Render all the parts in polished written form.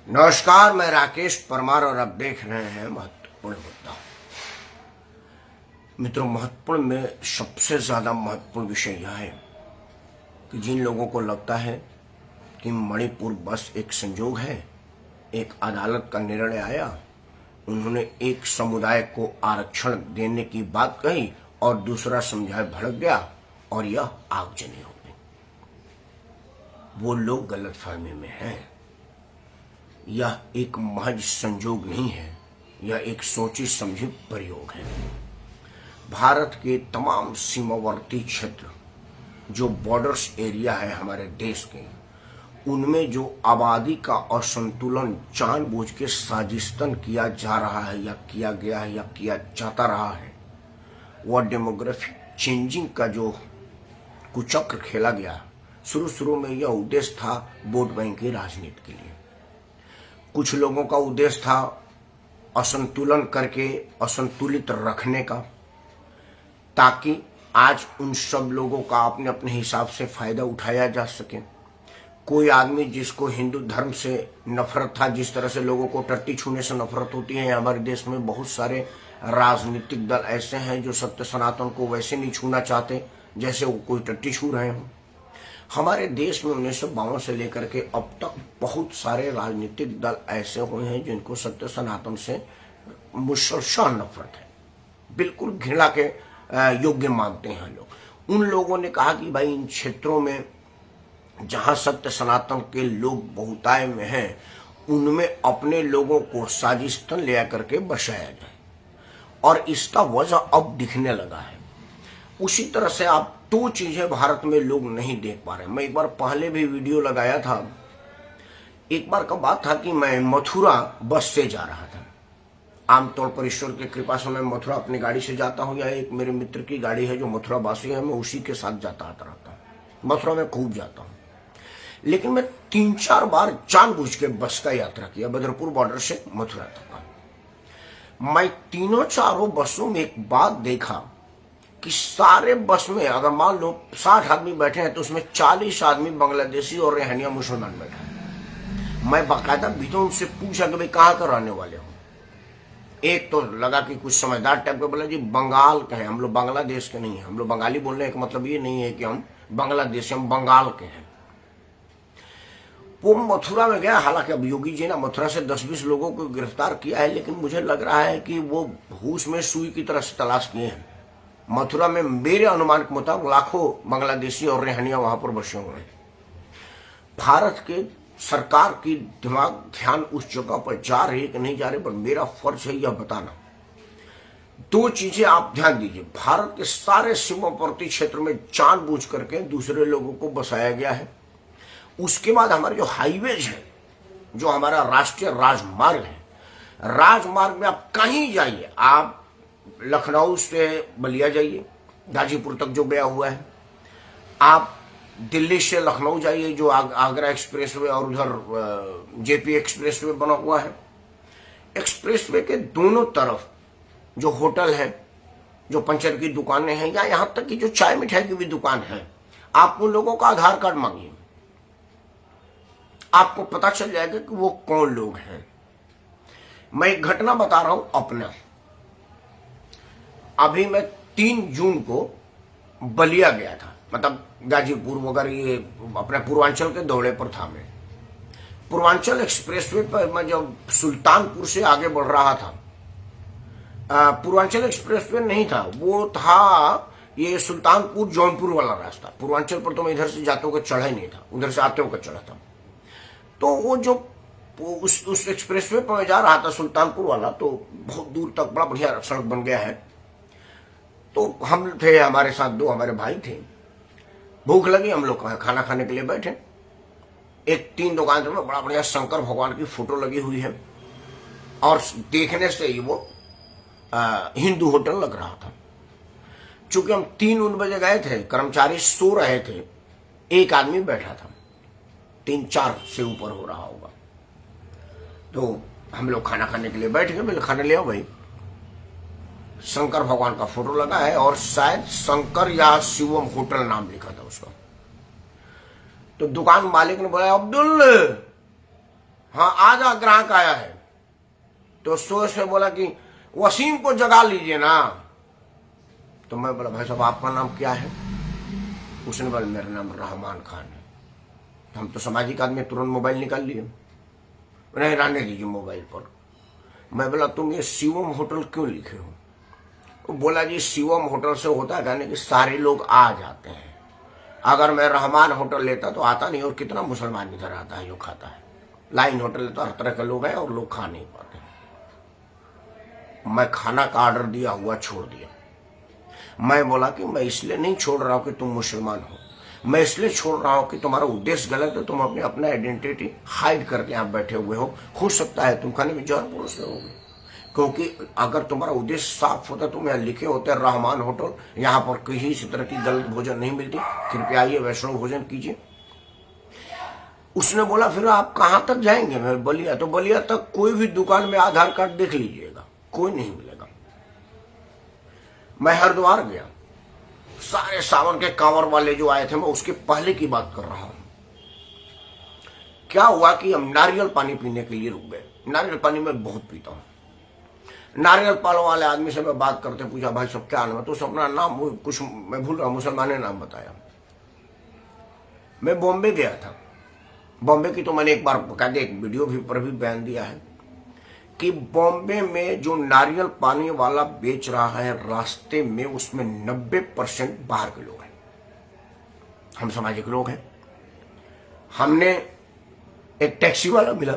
नमस्कार, मैं राकेश परमार और आप देख रहे हैं महत्वपूर्ण मुद्दा। मित्रों, महत्वपूर्ण में सबसे ज्यादा महत्वपूर्ण विषय यह है कि जिन लोगों को लगता है कि मणिपुर बस एक संजोग है, एक अदालत का निर्णय आया, उन्होंने एक समुदाय को आरक्षण देने की बात कही और दूसरा समझाए भड़क गया और यह आगजनी हो गई। वो लोग गलतफहमी में हैं। यह एक महज संजोग नहीं है, यह एक सोची समझी प्रयोग है। भारत के तमाम सीमावर्ती क्षेत्र जो बॉर्डर्स एरिया है हमारे देश के, उनमें जो आबादी का असंतुलन जानबूझ के साजिशतन किया जा रहा है या किया गया है या किया जाता रहा है, वह डेमोग्राफिक चेंजिंग का जो कुचक्र खेला गया। शुरू में यह उद्देश्य था वोट बैंक की राजनीति के लिए। कुछ लोगों का उद्देश्य था असंतुलन करके असंतुलित रखने का, ताकि आज उन सब लोगों का अपने अपने हिसाब से फायदा उठाया जा सके। कोई आदमी जिसको हिंदू धर्म से नफरत था, जिस तरह से लोगों को टट्टी छूने से नफरत होती है, हमारे देश में बहुत सारे राजनीतिक दल ऐसे हैं जो सत्य सनातन को वैसे नहीं छूना चाहते जैसे वो कोई टट्टी छू रहे हों। हमारे देश में 1952 से लेकर के अब तक बहुत सारे राजनीतिक दल ऐसे हुए हैं जिनको सत्य सनातन से मुसलसल नफरत है, बिल्कुल घृणा के योग्य मानते हैं लोग। उन लोगों ने कहा कि भाई इन क्षेत्रों में जहां सत्य सनातन के लोग बहुतायत में हैं, उनमें अपने लोगों को साजिशतन ले आकर के बसाया जाए, और इसका वजह अब दिखने लगा है। उसी तरह से आप दो चीजें भारत में लोग नहीं देख पा रहे। मैं एक बार पहले भी वीडियो लगाया था। एक बार का बात था कि मैं मथुरा बस से जा रहा था। आमतौर पर ईश्वर की कृपा से मैं मथुरा अपनी गाड़ी से जाता हूं, या एक मेरे मित्र की गाड़ी है जो मथुरा वासी है, मैं उसी के साथ जाता आता रहता हूं। मथुरा में खूब जाता हूं, लेकिन मैं 3-4 बार जानबूझ के बस का यात्रा किया, बदरपुर बॉर्डर से मथुरा तक। मैं तीनों चारों बसों में एक बात देखा कि सारे बस में अगर मान लो 60 आदमी बैठे हैं तो उसमें 40 आदमी बांग्लादेशी और रेहनिया मुसलमान बैठे हैं। मैं बाकायदा बीतों उनसे पूछा कि भाई कहाँ का रहने वाले हो। एक तो लगा कि कुछ समझदार टाइप का, बोला जी बंगाल के हैं हम लोग, बांग्लादेश के नहीं है। हम लोग बंगाली बोलने का मतलब ये नहीं है कि हम बांग्लादेश, हम बंगाल के हैं। वो मथुरा में गया। हालांकि अब योगी जी ने मथुरा से 10-20 लोगों को गिरफ्तार किया है, लेकिन मुझे लग रहा है कि वो होश में सुई की तरह से तलाश किए हैं। मथुरा में मेरे अनुमान के मुताबिक लाखों बांग्लादेशी और रेहनिया वहां पर बसे हुए हैं। भारत के सरकार की दिमाग ध्यान उस जगह पर जा रही है कि नहीं जा रही, पर मेरा फर्ज है यह बताना। दो चीजें आप ध्यान दीजिए। भारत के सारे सीमावर्ती क्षेत्र में जानबूझ करके दूसरे लोगों को बसाया गया है। उसके बाद हमारे जो हाईवेज है, जो हमारा राष्ट्रीय राजमार्ग है, राजमार्ग में आप कहीं जाइए, आप लखनऊ से बलिया जाइए, गाजीपुर तक जो गया हुआ है, आप दिल्ली से लखनऊ जाइए जो आगरा एक्सप्रेसवे और उधर जेपी एक्सप्रेसवे बना हुआ है। एक्सप्रेसवे के दोनों तरफ जो होटल है, जो पंचर की दुकानें हैं, या यहां तक कि जो चाय मिठाई की भी दुकान है, आप उन लोगों का आधार कार्ड मांगिए, आपको पता चल जाएगा कि वो कौन लोग हैं। मैं एक घटना बता रहा हूं अपना। अभी मैं 3 जून को बलिया गया था, मतलब गाजीपुर वगैरह ये अपने पूर्वांचल के दौरे पर था। मैं पूर्वांचल एक्सप्रेसवे पर मैं जब सुल्तानपुर से आगे बढ़ रहा था, पूर्वांचल एक्सप्रेसवे नहीं था, वो था ये सुल्तानपुर जौनपुर वाला रास्ता। पूर्वांचल पर तो मैं इधर से जाते हुए चढ़ा ही नहीं था, उधर से आते हुए चढ़ा था। तो वो जो उस एक्सप्रेसवे पर मैं जा रहा था सुल्तानपुर वाला, तो बहुत दूर तक बड़ा बढ़िया सड़क बन गया है। तो हम थे, हमारे साथ 2 हमारे भाई थे। भूख लगी, हम लोग खाना खाने के लिए बैठे। एक 3 दुकान में बड़ा बढ़िया शंकर भगवान की फोटो लगी हुई है, और देखने से ही वो हिंदू होटल लग रहा था। चूंकि हम 3 बजे गए थे, कर्मचारी सो रहे थे, एक आदमी बैठा था, 3-4 से ऊपर हो रहा होगा। तो हम लोग खाना खाने के लिए बैठ गए। मैंने खाना लिया, भाई शंकर भगवान का फोटो लगा है, और शायद शंकर या शिवम होटल नाम लिखा था उसका। तो दुकान मालिक ने बोला, अब्दुल हाँ आज ग्राहक आया है, तो सोच से बोला कि वसीम को जगा लीजिए ना। तो मैं बोला भाई साहब आपका नाम क्या है? उसने बोला मेरा नाम रहमान खान है। हम तो सामाजिक आदमी, तुरंत मोबाइल निकाल लिए, नहीं रहने दीजिए मोबाइल पर। मैं बोला तुम ये शिवम होटल क्यों लिखे हो? वो बोला जी शिवम होटल से होता है कहने कि सारे लोग आ जाते हैं, अगर मैं रहमान होटल लेता तो आता नहीं, और कितना मुसलमान इधर आता है जो खाता है। लाइन होटल तो हर तरह के लोग हैं और लोग खा नहीं पाते। मैं खाना का ऑर्डर दिया हुआ छोड़ दिया। मैं बोला कि मैं इसलिए नहीं छोड़ रहा हूं कि तुम मुसलमान हो, मैं इसलिए छोड़ रहा हूं कि तुम्हारा उद्देश्य गलत है, तुम अपना आइडेंटिटी हाइड करके यहाँ बैठे हुए हो। हो सकता है तुम खाने में जहर परोस रहे होगे, क्योंकि अगर तुम्हारा उद्देश्य साफ होता तुम यहाँ लिखे होते रहमान होटल, यहाँ पर किसी इस तरह की गलत भोजन नहीं मिलती, कृपया आइए वैष्णव भोजन कीजिए। उसने बोला फिर आप कहाँ तक जाएंगे? मैं बलिया, तो बलिया तक कोई भी दुकान में आधार कार्ड देख लीजिएगा, कोई नहीं मिलेगा। मैं हरिद्वार गया, सारे सावन के कांवर वाले जो आए थे, मैं उसके पहले की बात कर रहा हूं। क्या हुआ कि हम नारियल पानी पीने के लिए रुक गए। नारियल पानी मैं बहुत पीता हूं। नारियल पाल वाले आदमी से मैं बात करते पूछा भाई सब क्या नाम है? तो अपना नाम कुछ मैं भूल रहा हूं, मुसलमान ने नाम बताया। मैं बॉम्बे गया था, बॉम्बे की तो मैंने एक बार बकायदे एक वीडियो भी पर भी बयान दिया है कि बॉम्बे में जो नारियल पानी वाला बेच रहा है रास्ते में, उसमें 90% बाहर के लोग हैं। हम सामाजिक लोग हैं। हमने एक टैक्सी वाला मिला,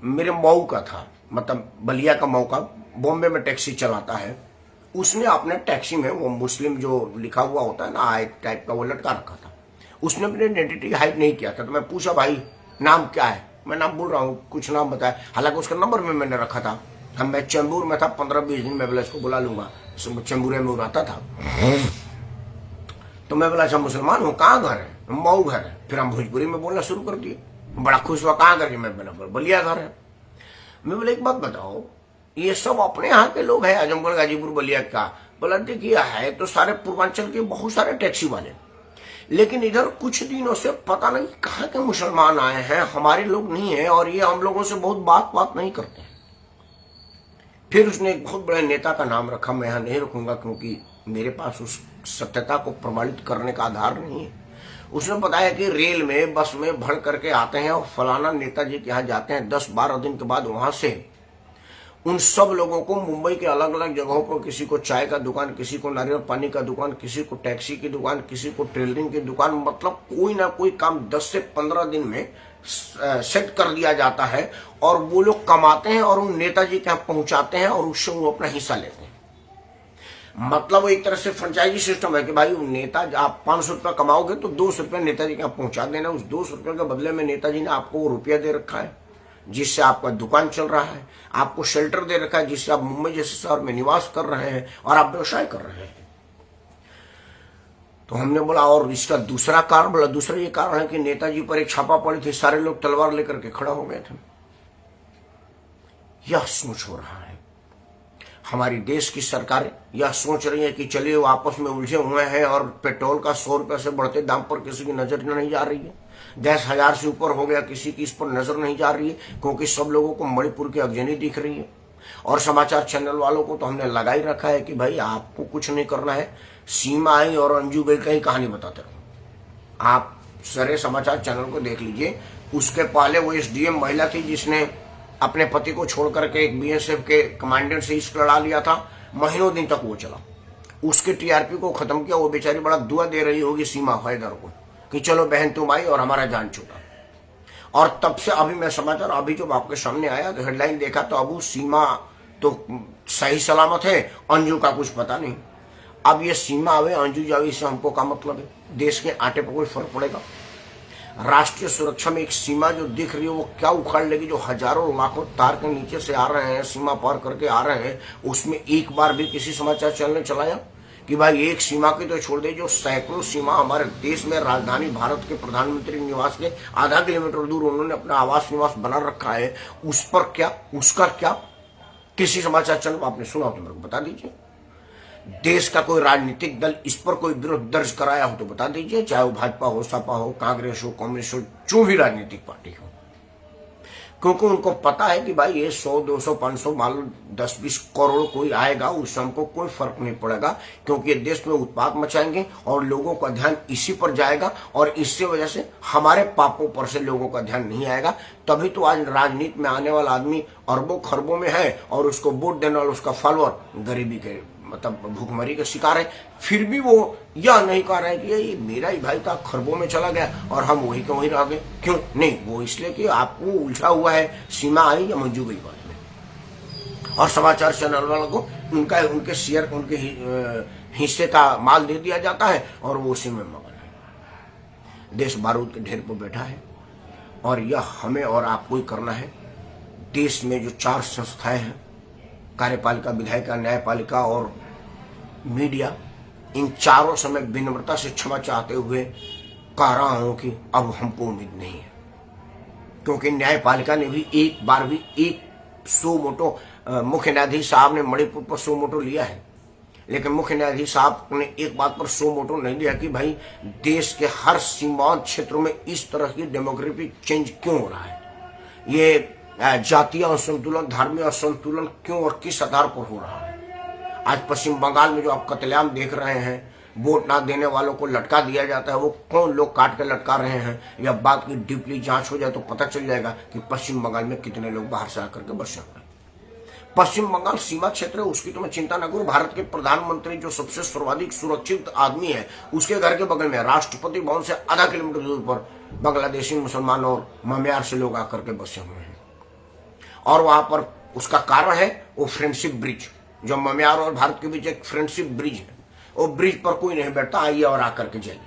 मेरे मऊ का था, मतलब बलिया का मऊ का, बॉम्बे में टैक्सी चलाता है। उसने अपने टैक्सी में वो मुस्लिम जो लिखा हुआ होता है ना एक टाइप का, वो लटका रखा था। उसने अपनी आइडेंटिटी हाइड नहीं किया था। तो मैं पूछा भाई नाम क्या है? मैं नाम बोल रहा हूँ, कुछ नाम बताया, हालांकि उसका नंबर में मैंने रखा था। हम मैं चेंबूर में था 15-20 दिन में, बोला इसको बुला लूंगा, चेंबूर में रहता था। तो मैं बोला अच्छा मुसलमान हूँ, कहाँ घर है? मऊ घर है। फिर हम भोजपुरी में बोलना शुरू कर दिए। बड़ा खुश हुआ, कहाँ घर है? मैं बलिया घर है। मैं बोला एक बात बताओ, ये सब अपने यहाँ के लोग हैं, आजमगढ़ गाजीपुर बलिया का? बोला देखिए है तो सारे पूर्वांचल के बहुत सारे टैक्सी वाले, लेकिन इधर कुछ दिनों से पता नहीं कहाँ के मुसलमान आए हैं, हमारे लोग नहीं है, और ये हम लोगों से बहुत बात नहीं करते हैं। फिर उसने एक बहुत बड़े नेता का नाम रखा, मैं यहाँ नहीं रखूंगा क्योंकि मेरे पास उस सत्यता को प्रमाणित करने का आधार नहीं है। उसने बताया कि रेल में बस में भर करके आते हैं और फलाना नेताजी के यहाँ जाते हैं, 10-12 दिन के बाद वहां से उन सब लोगों को मुंबई के अलग अलग जगहों पर, किसी को चाय का दुकान, किसी को नारियल पानी का दुकान, किसी को टैक्सी की दुकान, किसी को टेलरिंग की दुकान, मतलब कोई ना कोई काम 10 से 15 दिन में सेट कर दिया जाता है, और वो लोग कमाते हैं और उन नेताजी के यहाँ पहुंचाते हैं और उससे वो अपना हिस्सा लेते हैं। मतलब वो एक तरह से फ्रेंचाइजी सिस्टम है कि भाई नेता आप 500 रुपया कमाओगे तो 200 रुपया नेताजी के यहाँ पहुंचा देना। उस 200 रुपये के बदले में नेताजी ने आपको वो रुपया दे रखा है जिससे आपका दुकान चल रहा है, आपको शेल्टर दे रखा है जिससे आप मुंबई जैसे शहर में निवास कर रहे हैं और आप व्यवसाय कर रहे हैं। तो हमने बोला और इसका दूसरा कारण, बोला दूसरा ये कारण है कि नेताजी पर एक छापा पड़ी थी, सारे लोग तलवार लेकर के खड़ा हो गए थे। यह सोच हो रहा है, हमारी देश की सरकारें यह सोच रही है कि चलिए वो आपस में उलझे हुए हैं और पेट्रोल का 100 रुपये से बढ़ते दाम पर किसी की नजर नहीं जा रही है, गैस 1000 से ऊपर हो गया, किसी की इस पर नजर नहीं जा रही है, क्योंकि सब लोगों को मणिपुर की अगजनी दिख रही है। और समाचार चैनल वालों को तो हमने लगा ही रखा है कि भाई आपको कुछ नहीं करना है, सीमा आई और अंजू गई का ही कहानी बताते रहो। आप सारे समाचार चैनल को देख लीजिए। उसके पहले वो एसडीएम महिला थी जिसने अपने पति को छोड़ करके एक बीएसएफ के कमांडेंट से इश्क लड़ा लिया था, महीनों दिन तक वो चला, उसके टीआरपी को खत्म किया। वो बेचारी बड़ा दुआ दे रही होगी सीमा हैदर को कि चलो बहन तुम आई और हमारा जान छूटा। और तब से अभी मैं समाचार अभी जब आपके सामने आया तो हेडलाइन देखा तो अब सीमा तो सही सलामत है, अंजू का कुछ पता नहीं। अब ये सीमा आवे अंजू जावे, इससे हमको क्या मतलब है? देश के आटे पर कोई फर्क पड़ेगा? राष्ट्रीय सुरक्षा में एक सीमा जो दिख रही है वो क्या उखाड़ लेगी? जो हजारों लाखों तार के नीचे से आ रहे हैं, सीमा पार करके आ रहे हैं, उसमें एक बार भी किसी समाचार चैनल ने चलाया कि भाई एक सीमा की तो छोड़ दे, जो सैकड़ों सीमा हमारे देश में राजधानी भारत के प्रधानमंत्री निवास के आधा किलोमीटर दूर उन्होंने अपना आवास निवास बना रखा है, उस पर क्या, उसका क्या? किसी समाचार चैनल आपने सुना हो तो मेरे को बता दीजिए। देश का कोई राजनीतिक दल इस पर कोई विरोध दर्ज कराया हो तो बता दीजिए, चाहे वो भाजपा हो, सपा हो, कांग्रेस हो, कम्युनिस्ट हो, जो भी राजनीतिक पार्टी हो। क्योंकि उनको पता है कि भाई ये 100, 200, 500, मान लो 10-20 करोड़ कोई आएगा, उससे हमको कोई फर्क नहीं पड़ेगा, क्योंकि ये देश में उत्पात मचाएंगे और लोगों का ध्यान इसी पर जाएगा और इससे वजह से हमारे पापों पर से लोगों का ध्यान नहीं आएगा। तभी तो आज राजनीति में आने वाला आदमी अरबों खरबों में है और उसको वोट देने वाला उसका फॉलोअर गरीबी के मतलब भूखमरी का शिकार है। फिर भी वो यह नहीं कह रहा है कि ये मेरा ही भाई था, खरबों में चला गया और हम वही के वही रह गए। क्यों नहीं? वो इसलिए कि आपको उलझा हुआ है सीमा आई या मंजू गई बारे में, और समाचार चैनल वालों को उनके शेयर, उनके हिस्से का माल दे दिया जाता है और वो उसी में मगन है। देश बारूद के ढेर पर बैठा है और यह हमें और आपको ही करना है। देश में जो 4 संस्थाएं हैं, कार्यपालिका, विधायिका, न्यायपालिका और मीडिया, इन चारों से मैं विनम्रता से क्षमा चाहते हुए कह रहा हूं कि अब हमको उम्मीद नहीं है, क्योंकि न्यायपालिका ने भी एक बार भी एक सो मोटो, मुख्य न्यायाधीश साहब ने मणिपुर पर सो मोटो लिया है, लेकिन मुख्य न्यायाधीश साहब ने एक बात पर सो मोटो नहीं लिया कि भाई देश के हर सीमांत क्षेत्रों में इस तरह की डेमोग्राफिक चेंज क्यों हो रहा है, ये जातीय असंतुलन, धार्मिक असंतुलन क्यों और किस आधार पर हो रहा है। आज पश्चिम बंगाल में जो आप कत्लेआम देख रहे हैं, वोट ना देने वालों को लटका दिया जाता है, वो कौन लोग काट कर लटका रहे हैं, यह बात की डीपली जांच हो जाए तो पता चल जाएगा कि पश्चिम बंगाल में कितने लोग बाहर से आकर के बसे हुए हैं। पश्चिम बंगाल सीमा क्षेत्र है, उसकी तो मैं चिंता न करूं। भारत के प्रधानमंत्री जो सबसे सर्वाधिक सुरक्षित आदमी है, उसके घर के बगल में राष्ट्रपति भवन से आधा किलोमीटर दूर पर बांग्लादेशी मुसलमान और ममियार से लोग आकर के बसे हुए हैं। और वहां पर उसका कारण है वो फ्रेंडशिप ब्रिज, जो ममियार और भारत के बीच एक फ्रेंडशिप ब्रिज है। वो ब्रिज पर कोई नहीं बैठता, आइए और आकर के जाइए।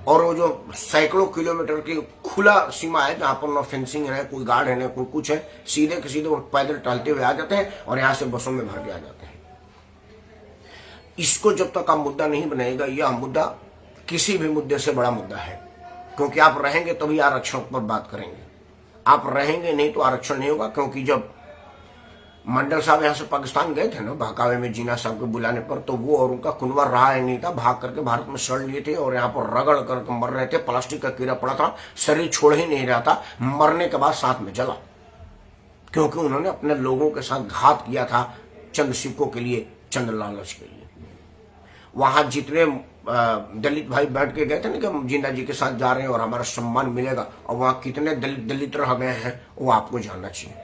और वो जो सैकड़ों किलोमीटर की खुला सीमा है, जहां पर न फेंसिंग है, कोई गार्ड है, न कोई कुछ है, सीधे के सीधे वो पैदल टहलते हुए आ जाते हैं और यहां से बसों में भर के आ जाते हैं। इसको जब तक आप मुद्दा नहीं बनाएगा, यह मुद्दा किसी भी मुद्दे से बड़ा मुद्दा है, क्योंकि आप रहेंगे तभी आरक्षण पर बात करेंगे, आप रहेंगे नहीं तो आरक्षण नहीं होगा। क्योंकि जब मंडल साहब यहाँ से पाकिस्तान गए थे ना, बहकावे में जीना साहब के बुलाने पर, तो वो और उनका कुनवर रहा ही नहीं था, भाग करके भारत में सड़ लिए थे और यहाँ पर रगड़ करके मर रहे थे। प्लास्टिक का कीड़ा पड़ा था, शरीर छोड़ ही नहीं रहा था, मरने के बाद साथ में जला, क्योंकि उन्होंने अपने लोगों के साथ घात किया था चंद सिक्कों के लिए, चंद लालच के लिए। वहां जितने दलित भाई बैठ के गए थे ना कि जिंदा जी के साथ जा रहे हैं और हमारा सम्मान मिलेगा, और वहां कितने दलित रह गए हैं वो आपको जानना चाहिए।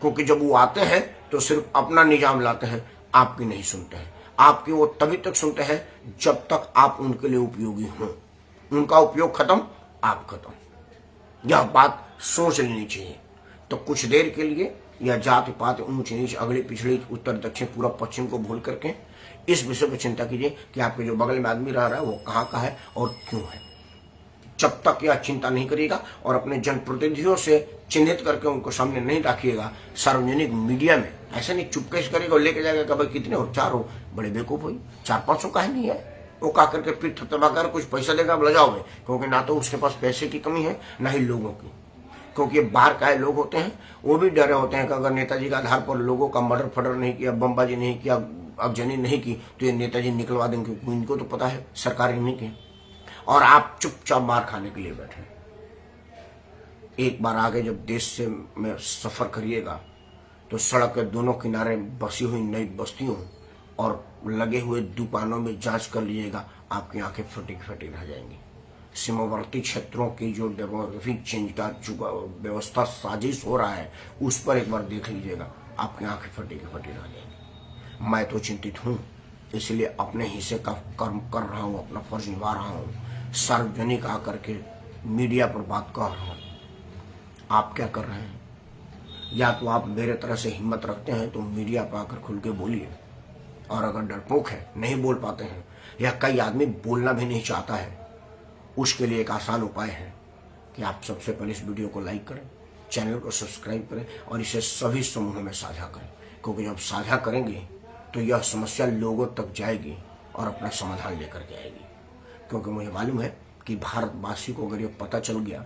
क्योंकि जब वो आते हैं तो सिर्फ अपना निजाम लाते हैं, आपकी नहीं सुनते हैं। आपकी वो तभी तक सुनते हैं जब तक आप उनके लिए उपयोगी हो। उनका उपयोग खत्म, आप खत्म। यह बात सोच लेनी चाहिए। तो कुछ देर के लिए यह जाति पात, ऊंच नीच, अगली पिछड़ी, उत्तर दक्षिण, पूर्व पश्चिम को भूल करके इस विषय पर चिंता कीजिए कि आपके जो बगल में आदमी रह रहा है वो कहाँ का है और क्यों है। जब तक यह चिंता नहीं करिएगा और अपने जनप्रतिनिधियों से चिन्हित करके उनको सामने नहीं रखिएगा, सार्वजनिक मीडिया में ऐसा नहीं चुपके से करेगा और लेके जाएगा कि भाई कितने हो, 4 हो, बड़े बेवकूफ हुई, 400-500 का नहीं है। वो कहा करके पीठ थपथपा कर कुछ पैसा देगा, अब ले जाओगे, क्योंकि ना तो उसके पास पैसे की कमी है ना ही लोगों की। क्योंकि बाहर का लोग होते हैं, वो भी डरे होते हैं कि अगर नेताजी के आधार पर लोगों का मर्डर फर्डर नहीं किया, बमबाजी नहीं किया, अगजनी नहीं की, तो ये नेताजी निकलवा देंगे। इनको तो पता है सरकार ही नहीं की, और आप चुपचाप मार खाने के लिए बैठे। एक बार आगे जब देश से में सफर करिएगा तो सड़क के दोनों किनारे बसी हुई नई बस्तियों और लगे हुए दुकानों में जांच कर लीजिएगा, आपकी आंखें फटी फटी रह जाएंगी। सीमावर्ती क्षेत्रों की जो डेमोग्राफिक चेंज का व्यवस्था साजिश हो रहा है, उस पर एक बार देख लीजिएगा, आपकी आंखें फटी की फटी रह जाएंगी। मैं तो चिंतित हूँ, इसलिए अपने हिस्से का कर्म कर रहा हूँ, अपना फर्ज निभा रहा हूँ, सार्वजनिक आकर के मीडिया पर बात कर रहा हूँ। आप क्या कर रहे हैं? या तो आप मेरे तरह से हिम्मत रखते हैं तो मीडिया पर आकर खुल के बोलिए, और अगर डरपोक है, नहीं बोल पाते हैं, या कई आदमी बोलना भी नहीं चाहता है, उसके लिए एक आसान उपाय है कि आप सबसे पहले इस वीडियो को लाइक करें, चैनल को सब्सक्राइब करें और इसे सभी समूहों में साझा करें। क्योंकि जब साझा करेंगे तो यह समस्या लोगों तक जाएगी और अपना समाधान लेकर के आएगी। क्योंकि मुझे मालूम है कि भारतवासी को अगर ये पता चल गया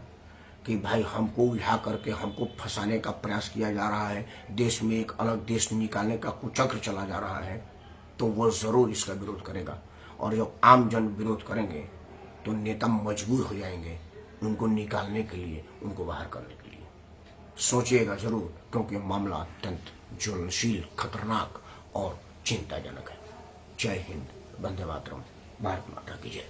कि भाई हमको उलझा करके हमको फंसाने का प्रयास किया जा रहा है, देश में एक अलग देश निकालने का कुचक्र चला जा रहा है, तो वो जरूर इसका विरोध करेगा। और जब आम जन विरोध करेंगे तो नेता मजबूर हो जाएंगे उनको निकालने के लिए, उनको बाहर करने के लिए। सोचिएगा जरूर, क्योंकि मामला अत्यंत ज्वलनशील, खतरनाक और चिंताजनक है। जय हिंद, वंदे मातरम, भारत माता की जय।